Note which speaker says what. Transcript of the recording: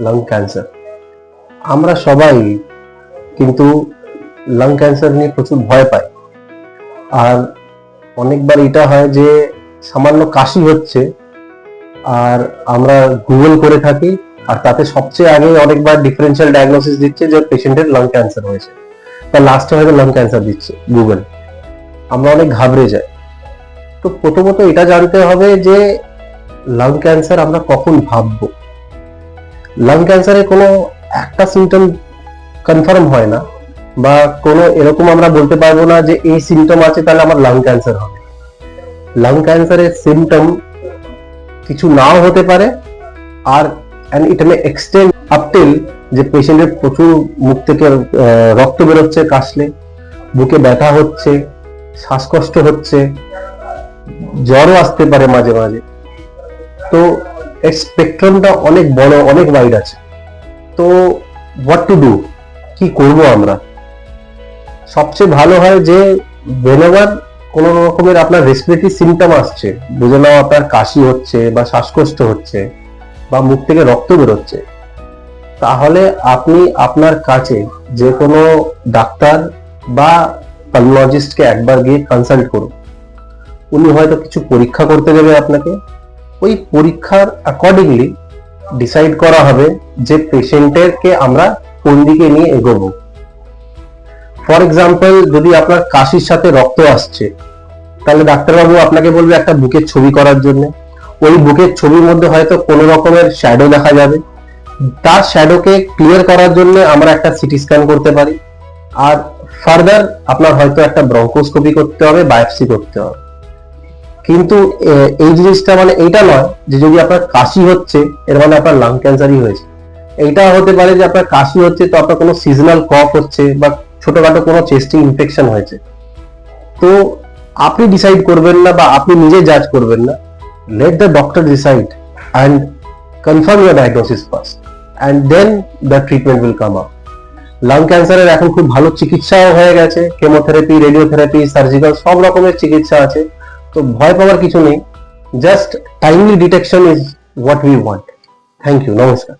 Speaker 1: Lung cancer. আমরা সবাই কিন্তু লাং ক্যান্সার নিয়ে প্রচুর ভয় পাই। আর অনেকবার এটা হয় যে সামান্য কাশি হচ্ছে আর আমরা গুগল করে থাকি, আর তাতে সবচেয়ে আগে অনেকবার ডিফারেন্সিয়াল ডায়াগনোসিস দিচ্ছে যে পেশেন্টের লাং ক্যান্সার হয়েছে, বা লাস্টে হয়তো লাং ক্যান্সার দিচ্ছে গুগল। আমরা অনেক ঘাবড়ে যাই। তো প্রথমত এটা জানতে হবে যে লাং ক্যান্সার আমরা কখন ভাববো। লাং ক্যান্সারে কোনো একটা সিমটম কনফার্ম হয় না, বা কোনো এরকম আমরা বলতে পারবো না যে এই সিমটম আছে তাহলে আমার লাং ক্যান্সার হবে। লাং ক্যান্সারের সিমটম কিছু নাও হতে পারে, আর ইট মে এক্সটেন্ড আপ টিল যে পেশেন্টের প্রচুর মুখ থেকে রক্ত বেরোচ্ছে কাশলে, বুকে ব্যথা হচ্ছে, শ্বাসকষ্ট হচ্ছে, জ্বরও আসতে পারে মাঝে মাঝে। তো এর স্পেকট্রামটা অনেক বড়, অনেক ওয়াইড আছে। তো হোয়াট টু ডু, কি করব আমরা? সবচেয়ে ভালো হয় যে whenever কোনো রকমের আপনার রেসপিরেটরি সিমটম আসছে, বুঝে নাও আপনার কাশি হচ্ছে বা শ্বাসকষ্ট হচ্ছে বা মুখ থেকে রক্ত বেরোচ্ছে, তাহলে আপনি আপনার কাছে যে কোনো ডাক্তার বা পালমোলজিস্টকে একবার গিয়ে কনসাল্ট করুন। উনি হয়তো কিছু পরীক্ষা করতে দেবে আপনাকে। ওই পরীক্ষার অ্যাকর্ডিংলি ডিসাইড করা হবে যে পেশেন্টেরকে আমরা কোন দিকে নিয়ে এগোবো। ফর এক্সাম্পল, যদি আপনার কাশির সাথে রক্ত আসছে, তাহলে ডাক্তারবাবু আপনাকে বলবে একটা বুকের ছবি করার জন্য। ওই বুকের ছবির মধ্যে হয়তো কোনো রকমের শ্যাডো দেখা যাবে। তার শ্যাডোকে ক্লিয়ার করার জন্য আমরা একটা সিটি স্ক্যান করতে পারি। আর ফার্দার আপনার হয়তো একটা ব্রঙ্কোস্কোপি করতে হবে, বায়োপসি করতে হবে। কিন্তু এই জিনিসটা মানে এইটা নয় যে যদি আপনার কাশি হচ্ছে এর মানে আপনার লাং ক্যান্সারই হয়েছে। এইটা হতে পারে যে আপনার কাশি হচ্ছে তো আপনার কোনো সিজনাল কফ হচ্ছে বা ছোটখাটো কোনো চেস্টিং ইনফেকশন হয়েছে। তো আপনি ডিসাইড করবেন না বা আপনি নিজে জাজ করবেন না। Let the doctor decide and confirm your diagnosis first, and then the treatment will come up. Lung ক্যান্সারের এখন খুব ভালো চিকিৎসাও হয়ে গেছে, কেমোথেরাপি, রেডিওথেরাপি, সার্জিক্যাল, সব রকমের চিকিৎসা আছে। তো ভয় পাওয়ার কিছু নেই। Just timely detection is what we want. Thank you, নমস্কার।